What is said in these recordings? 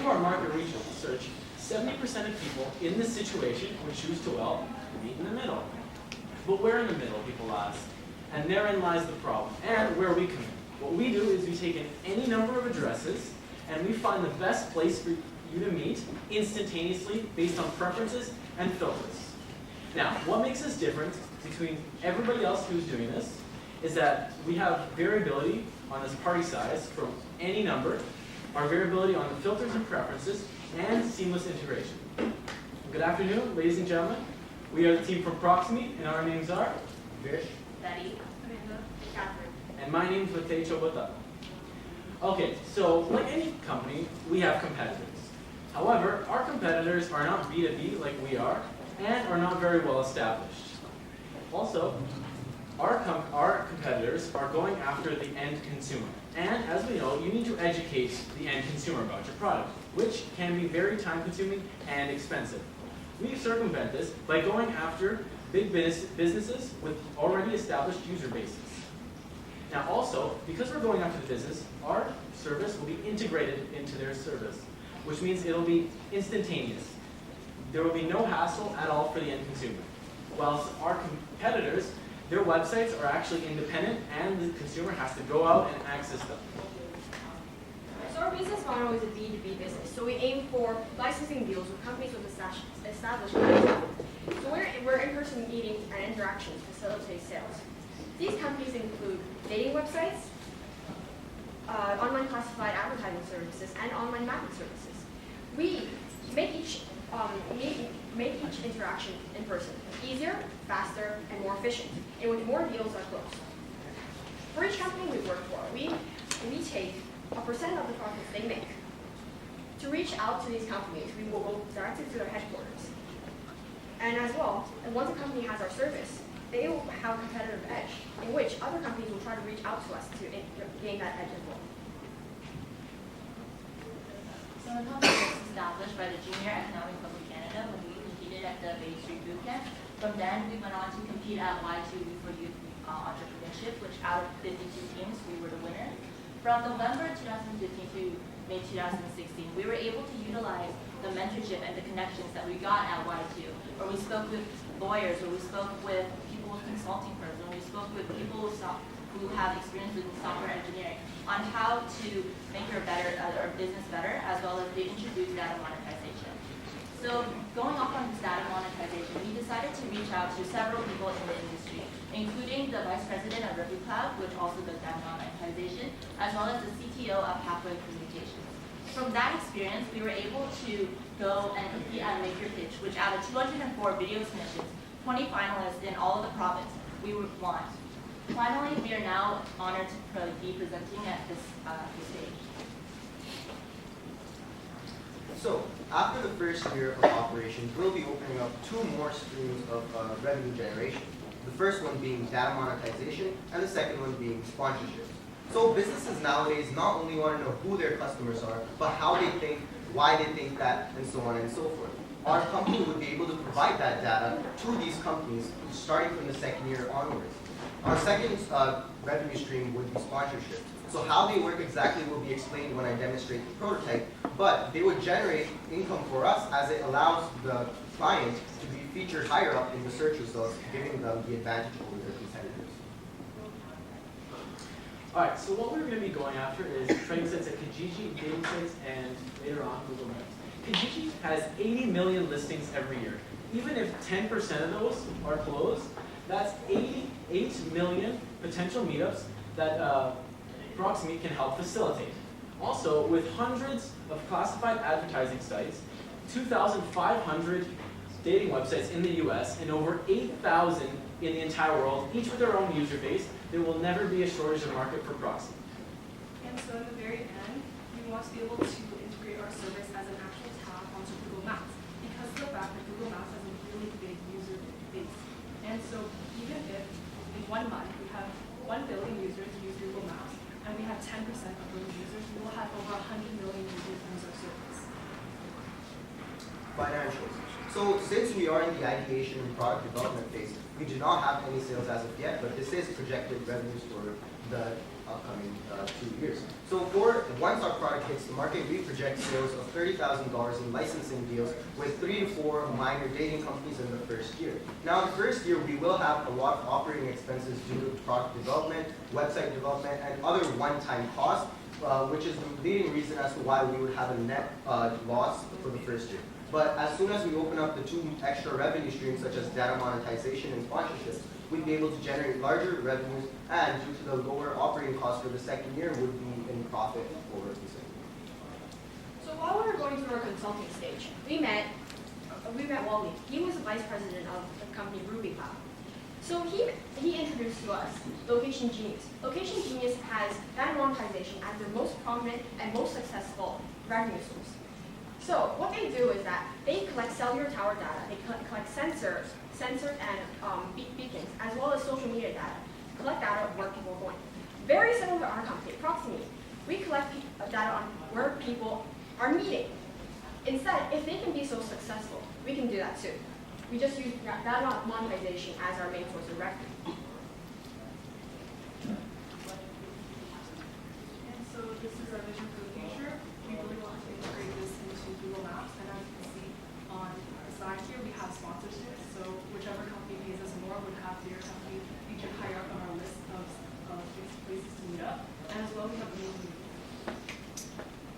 to our market research, 70% of people in this situation would choose to, well, meet in the middle. But where in the middle, people ask? And therein lies the problem, and where we come in. What we do is we take in any number of addresses, and we find the best place for you to meet instantaneously based on preferences and filters. Now, what makes us different between everybody else who's doing this is that we have variability on this party size from any number, our variability on the filters and preferences, and seamless integration. Good afternoon, ladies and gentlemen. We are the team from Proximeet, and our names are Vish, Betty, Amanda, Catherine. and my name is Matej Chobota. Okay, so like any company, we have competitors. However, our competitors are not B2B like we are, and are not very well established. Also, our competitors are going after the end consumer. And as we know, you need to educate the end consumer about your product, which can be very time-consuming and expensive. We circumvent this by going after big businesses with already established user bases. Now also, because we're going after the business, our service will be integrated into their service, which means it'll be instantaneous. There will be no hassle at all for the end consumer. Whilst our competitors, their websites are actually independent and the consumer has to go out and access them. So our business model is a B2B business. So we aim for licensing deals with companies with established clientele. So we're in-person meetings and interactions to facilitate sales. These companies include dating websites, online classified advertising services, and online mapping services. We make each interaction in person easier, faster, and more efficient, and with more deals are closed. For each company we work for, we take a percent of the profits they make. To reach out to these companies, we will go directly to their headquarters. And as well, and once a company has our service, they will have a competitive edge, in which other companies will try to reach out to us to gain that edge as well. So the company was established by the Junior Economic Club of Canada when we competed at the Bay Street Boot Camp. From then, we went on to compete at Y2 for Youth Entrepreneurship, which out of 52 teams, we were the winner. From November 2015 to May 2016, we were able to utilize the mentorship and the connections that we got at Y2, where we spoke with lawyers, where we spoke with people with consulting firms, where we spoke with people who have experience with software engineering on how to make your business better, as well as they introduce data monetization. So going off on this data monetization, we decided to reach out to several people in the industry, including the Vice President of Review Cloud, which also does data monetization, as well as the CTO of Pathway Communications. From that experience, we were able to go and compete at Make Your Pitch, which out of 204 video submissions, 20 finalists in all of the province, we won. Finally, we are now honored to be presenting at this stage. So, after the first year of operations, we'll be opening up two more streams of revenue generation. The first one being data monetization, and the second one being sponsorship. So businesses nowadays not only want to know who their customers are, but how they think, why they think that, and so on and so forth. Our company would be able to provide that data to these companies starting from the second year onwards. Our second revenue stream would be sponsorship. So how they work exactly will be explained when I demonstrate the prototype, but they would generate income for us as it allows the client to be featured higher up in the search results, giving them the advantage over their competitors. Alright, so what we're going to be going after is trading sites at Kijiji, dating sites, and later on Google Maps. Kijiji has 80 million listings every year. Even if 10% of those are closed, that's 88 million potential meetups that Proximeet can help facilitate. Also, with hundreds of classified advertising sites, 2,500 dating websites in the US, and over 8,000 in the entire world, each with their own user base, there will never be a shortage of market for Proximeet. And so in the very end, we want to be able to integrate our service as an actual tab onto Google Maps because of the fact that Google Maps has a really big user base. And so even if in 1 month we have 1 billion users use Google Maps, and we have 10% of those users, we will have over 100 million users use our service. Financials. So since we are in the ideation and product development phase, we do not have any sales as of yet, but this is projected revenues for the upcoming 2 years. So once our product hits the market, we project sales of $30,000 in licensing deals with 3 to 4 minor dating companies in the first year. Now, the first year, we will have a lot of operating expenses due to product development, website development, and other one-time costs, which is the leading reason as to why we would have a net loss for the first year. But as soon as we open up the 2 extra revenue streams, such as data monetization and sponsorships, we'd be able to generate larger revenues, and due to the lower operating costs for the second year, would be in profit for the second year. So while we were going through our consulting stage, we met Wally. He was the vice president of the company Ruby Cloud. So he introduced to us Location Genius. Location Genius has data monetization as their most prominent and most successful revenue source. So what they do is that they collect cellular tower data, they collect sensors and beacons, as well as social media data, to collect data of where people are going. Very similar to our company, Proximeet. We collect data on where people are meeting. Instead, if they can be so successful, we can do that too. We just use data monetization as our main source of revenue. And so this is our vision for the future. We really want to integrate this into Google Maps, and as you can see on the side here, we have sponsorships. So whichever company pays us more would have their company featured higher up on our list of places to meet up. And as well, we have a meeting.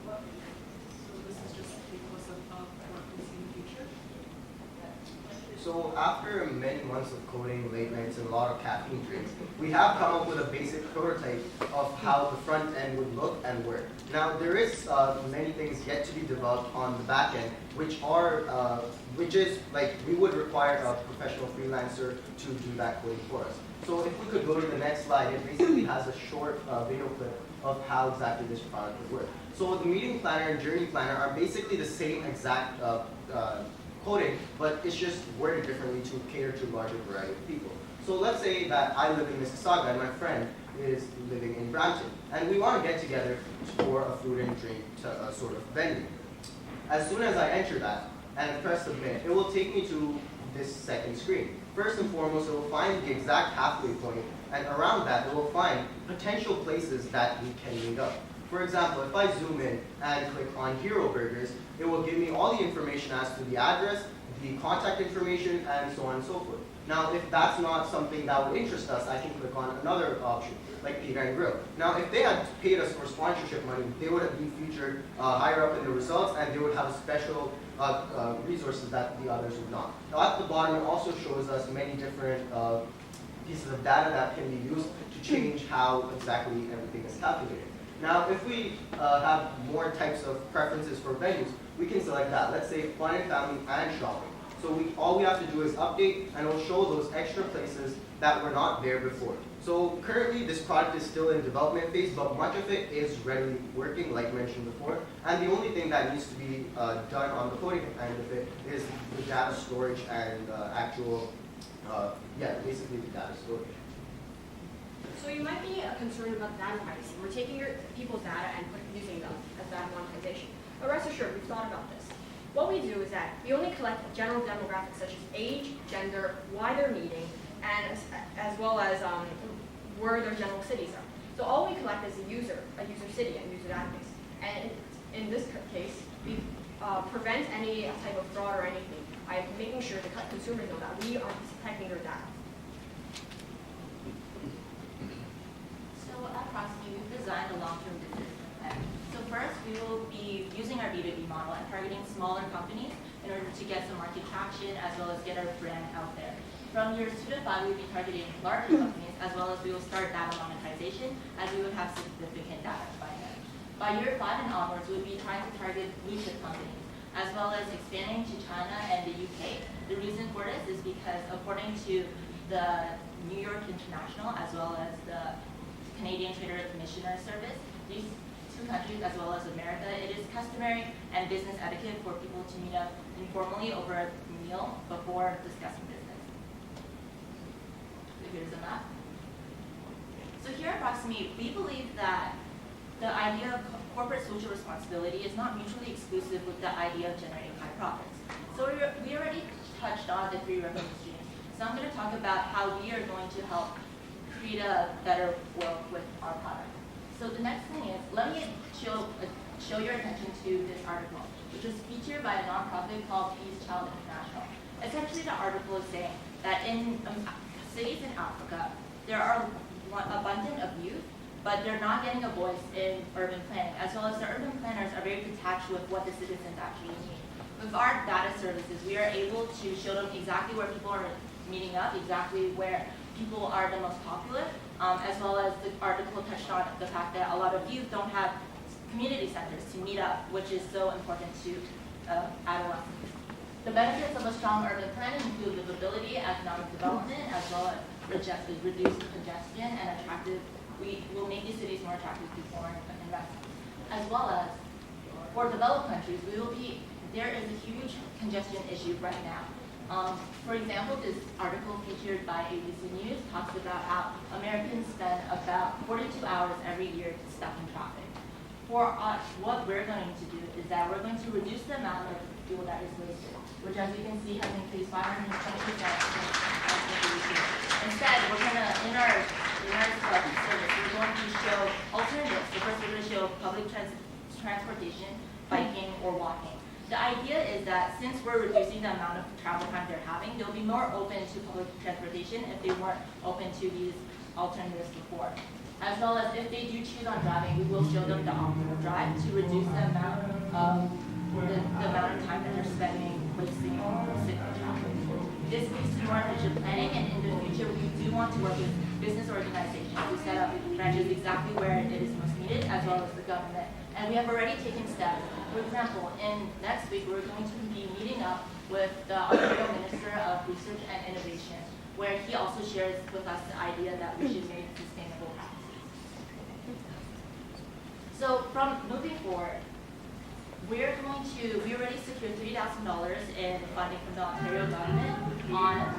So this is just a close-up of what we see in the future. So after many months of coding, late nights, and a lot of caffeine drinks, we have come up with a basic prototype of how the front end would look and work. Now, there is many things yet to be developed on the back end, which is like we would require a professional freelancer to do that coding for us. So if we could go to the next slide, it basically has a short video clip of how exactly this product would work. So the meeting planner and journey planner are basically the same exact coding, but it's just worded differently to cater to a larger variety of people. So let's say that I live in Mississauga and my friend is living in Brampton, and we want to get together for a food and drink sort of venue. As soon as I enter that and press submit, it will take me to this second screen. First and foremost, it will find the exact halfway point, and around that, it will find potential places that we can meet up. For example, if I zoom in and click on Hero Burgers, it will give me all the information as to the address, the contact information, and so on and so forth. Now, if that's not something that would interest us, I can click on another option, like Pizza and Grill. Now, if they had paid us for sponsorship money, they would have been featured higher up in the results, and they would have special resources that the others would not. Now, at the bottom, it also shows us many different pieces of data that can be used to change how exactly everything is calculated. Now, if we have more types of preferences for venues, we can select that. Let's say fun and family and shopping. So all we have to do is update, and it'll show those extra places that were not there before. So currently, this product is still in development phase, but much of it is readily working, like mentioned before. And the only thing that needs to be done on the coding end of it is the data storage and basically the data storage. So you might be concerned about data privacy. We're taking your people's data and using them as data monetization. But rest assured, we've thought about this. What we do is that we only collect general demographics such as age, gender, why they're meeting, and as well as where their general cities are. So all we collect is a user city, and user database. And in this case, we prevent any type of fraud or anything by making sure the consumers know that we are protecting their data. At Proximeet, we've designed a long-term business plan. So first, we will be using our B2B model and targeting smaller companies in order to get some market traction as well as get our brand out there. From years 2 to 5, we'll be targeting larger companies as well as we will start data monetization as we would have significant data by then. By year 5 and onwards, we'll be trying to target blue chip companies as well as expanding to China and the UK. The reason for this is because according to the New York International as well as the Canadian Trader Commissioner Service, these 2 countries as well as America, it is customary and business etiquette for people to meet up informally over a meal before discussing business. So here's a map. So here at Proximeet, we believe that the idea of corporate social responsibility is not mutually exclusive with the idea of generating high profits. So we already touched on the 3 revenue streams. So I'm going to talk about how we are going to help create a better world with our product. So the next thing is, let me show your attention to this article, which was featured by a nonprofit called Peace Child International. Essentially, the article is saying that in cities in Africa, there are abundant of youth, but they're not getting a voice in urban planning, as well as the urban planners are very detached with what the citizens actually need. With our data services, we are able to show them exactly where people are meeting up, exactly where people are the most popular, as well as the article touched on the fact that a lot of youth don't have community centers to meet up, which is so important to adolescents. The benefits of a strong urban plan include livability, economic development, as well as reduced congestion and attractive. We will make these cities more attractive to foreign investment, as well as for developed countries, there is a huge congestion issue right now. For example, this article featured by ABC News talks about how Americans spend about 42 hours every year stuck in traffic. For us, what we're going to do is that we're going to reduce the amount of fuel that is wasted, which as you can see has increased 520% since 1982. Instead, we're going to, in our service, we're going to show alternatives. So first we're going to show public transportation, biking, or walking. The idea is that since we're reducing the amount of travel time they're having, they'll be more open to public transportation if they weren't open to these alternatives before. As well as if they do choose on driving, we will show them the optimal drive to reduce the amount of time that they're spending wasting sitting in traffic. This leads to more efficient planning, and in the future, we do want to work with business organizations to set up branches exactly where it is most needed, as well as the government. And we have already taken steps. For example, next week, we're going to be meeting up with the Ontario Minister of Research and Innovation, where he also shares with us the idea that we should make sustainable practices. So from moving forward, we already secured $3,000 in funding from the Ontario government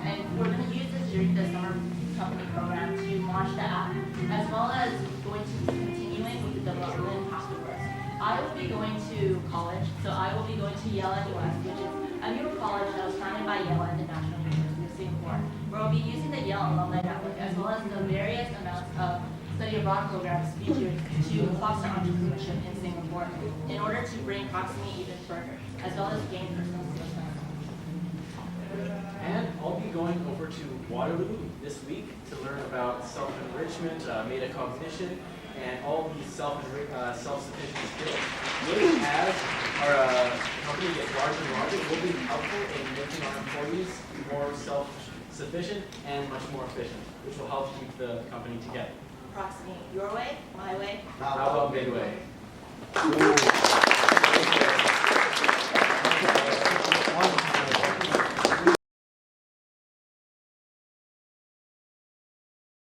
and we're going to use this during the summer company program to launch the app, as well as going to be continuing with the development afterwards. I will be going to college, so I will be going to Yale NUS, which is a newer college that was founded by Yale and the National University of Singapore, where we'll be using the Yale Alumni Network, as well as the various amounts of study abroad programs featured to foster entrepreneurship in Singapore in order to bring Proximeet even further, as well as gain personal skills. And I'll be going over to Waterloo this week to learn about self-enrichment, metacognition, and all these self-sufficient skills, which as our company gets larger and larger, will be helpful in making our employees more self-sufficient and much more efficient, which will help keep the company together. Proximeet, your way, my way. How about midway?